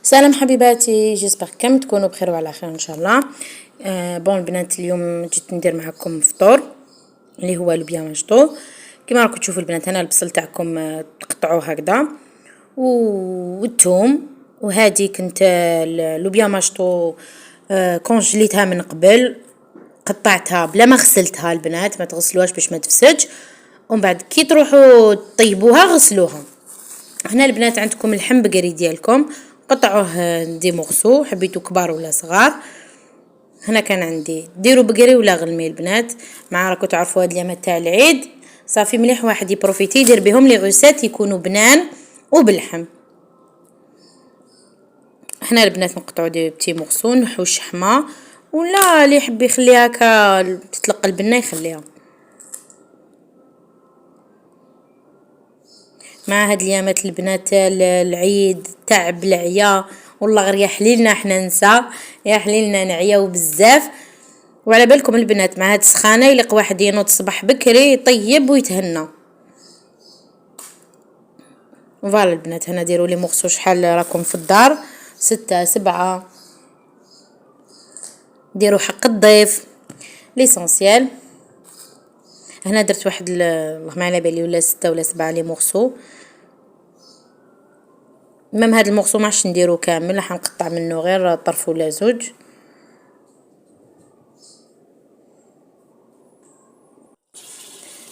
سلام حبيباتي، جيسبر كم تكونوا بخير وعلى خير ان شاء الله. بون البنات، اليوم جيت ندير معكم فطور اللي هو لوبيا مشطو. كما راكم تشوفوا البنات، انا البصل تاعكم تقطعوه هكذا والثوم، وهذه كنت لوبيا مشطو كونجليتها من قبل، قطعتها بلا ما غسلتها البنات، ما تغسلوهاش باش ما تفسدش، ومن بعد كي تروحوا طيبوها غسلوها. هنا البنات عندكم اللحم بقري ديالكم، قطعوه دي مغسو، حبيتو كبار ولا صغار. هنا كان عندي ديروا بقري ولا غلمي البنات، مع راكو تعرفوا هاد اليامات تاع العيد صافي مليح واحد يبروفيتي يدير بهم لي غوسات يكونوا بنان وباللحم. هنا البنات نقطعوا دي بتي مغسو، نحو الشحمه، ولا اللي يحب يخليها هكا تتلقى البنه يخليها. مع هاد اليامات البنات العيد تعب العيا، والله غير يا حليلنا احنا نسى، يا حليلنا نعياو بزاف. وعلى بالكم البنات مع هاد السخانه يليق واحد ينوض صباح بكري يطيب ويتهنى. فوالا البنات، هنا ديروا لي مغسو شحال راكم في الدار، 6 7، ديروا حق الضيف ليسونسيال. هنا درت واحد الله ما على بالي ولا 6 ولا 7 لي مغسو. مام هاد المغسو ماعادش نديرو كامل، راح نقطع منه غير طرف ولا زوج.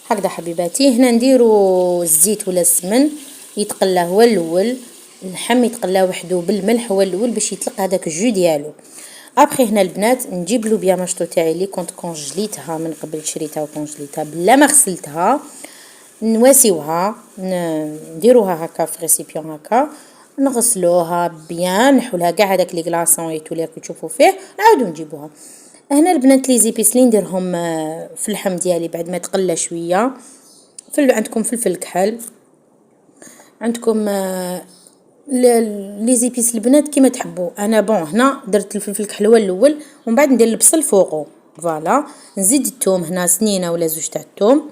هكذا حبيباتي. هنا نديرو الزيت ولا السمن يتقلى هو الاول، اللحم يتقلى وحده بالملح هو الاول باش يطلق هذاك الجو ديالو. ابخي هنا البنات نجيب لوبيا مشطو تاعي اللي كنت كونجليتها من قبل، شريتها وكونجليتها بلا ما غسلتها، نواسيوها، نديروها هكا في ريسيبيون هكا، نغسلوها بيان، نحولها كاع هذاك لي كلاصون ايتو اللي راكم تشوفوا فيه، نعاودو نجيبوها. هنا البنات لي زيبيس لي نديرهم في اللحم ديالي بعد ما تقلى شويه. عندكم فلفل كحل، عندكم لي زيبيس البنات كيما تحبوا. انا بون هنا درت الفلفل الكحل هو الاول، ومن بعد ندير البصل فوقه. فوالا نزيد الثوم، هنا سنينه ولا زوج تاع الثوم.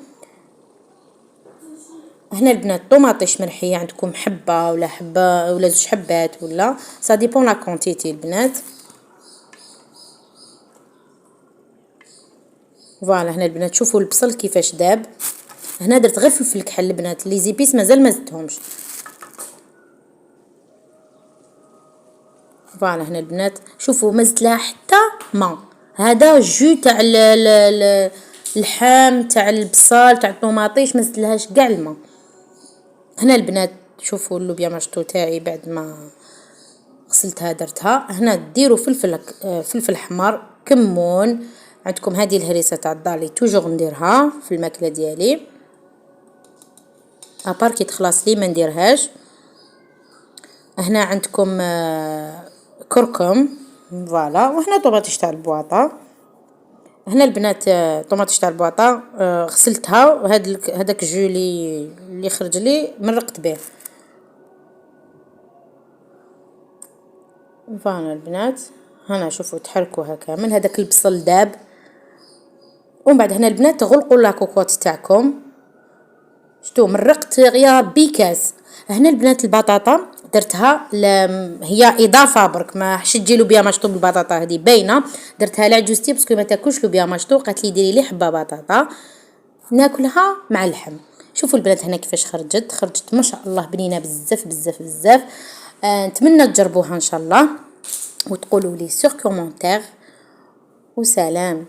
هنا البنات طوماطيش مرحيه، عندكم حبه ولا حبه ولا زوج حبات ولا سا ديبون لا كونتيتي البنات. فوالا هنا البنات شوفوا البصل كيفاش داب. هنا درت غير فلفل الكحل البنات، لي زيبيس مازال ما زدتهمش. فوالا هنا البنات شوفوا ما زدت لها حتى ما، هذا جو تاع اللحم تاع البصل تاع الطوماطيش، ما زدتلهاش كاع الماء. هنا البنات شوفوا اللوبيا مشطو تاعي بعد ما غسلتها درتها. هنا ديروا فلفل حمر، كمون، عندكم هذه الهريسه تاع الدار توجور نديرها في الماكله ديالي، ابار كي تخلص لي ما نديرهاش. هنا عندكم كركم، فوالا. وهنا طوماطيش تاع البواطه. هنا البنات طوماطيش تاع البواطه غسلتها، هذاك الجو اللي خرج لي مرقت به. فوالا البنات هنا شوفوا تحركوها كامل، هذاك البصل داب. ومن بعد هنا البنات تغلقوا لا كوكوط تاعكم، شتو مرقت يا ربي كاس. هنا البنات البطاطا درتها هي اضافه برك، ما حش تجي لوبيا مشطو بالبطاطا هذه باينه، درتها لعجوزتي باسكو ما تاكلش لوبيا مشطو، قالت لي ديري لي حبه بطاطا ناكلها مع اللحم. شوفوا البنات هنا كيفاش خرجت ما شاء الله بنينه بزاف بزاف بزاف. نتمنى تجربوها ان شاء الله وتقولوا لي سور كومونتير. وسلام.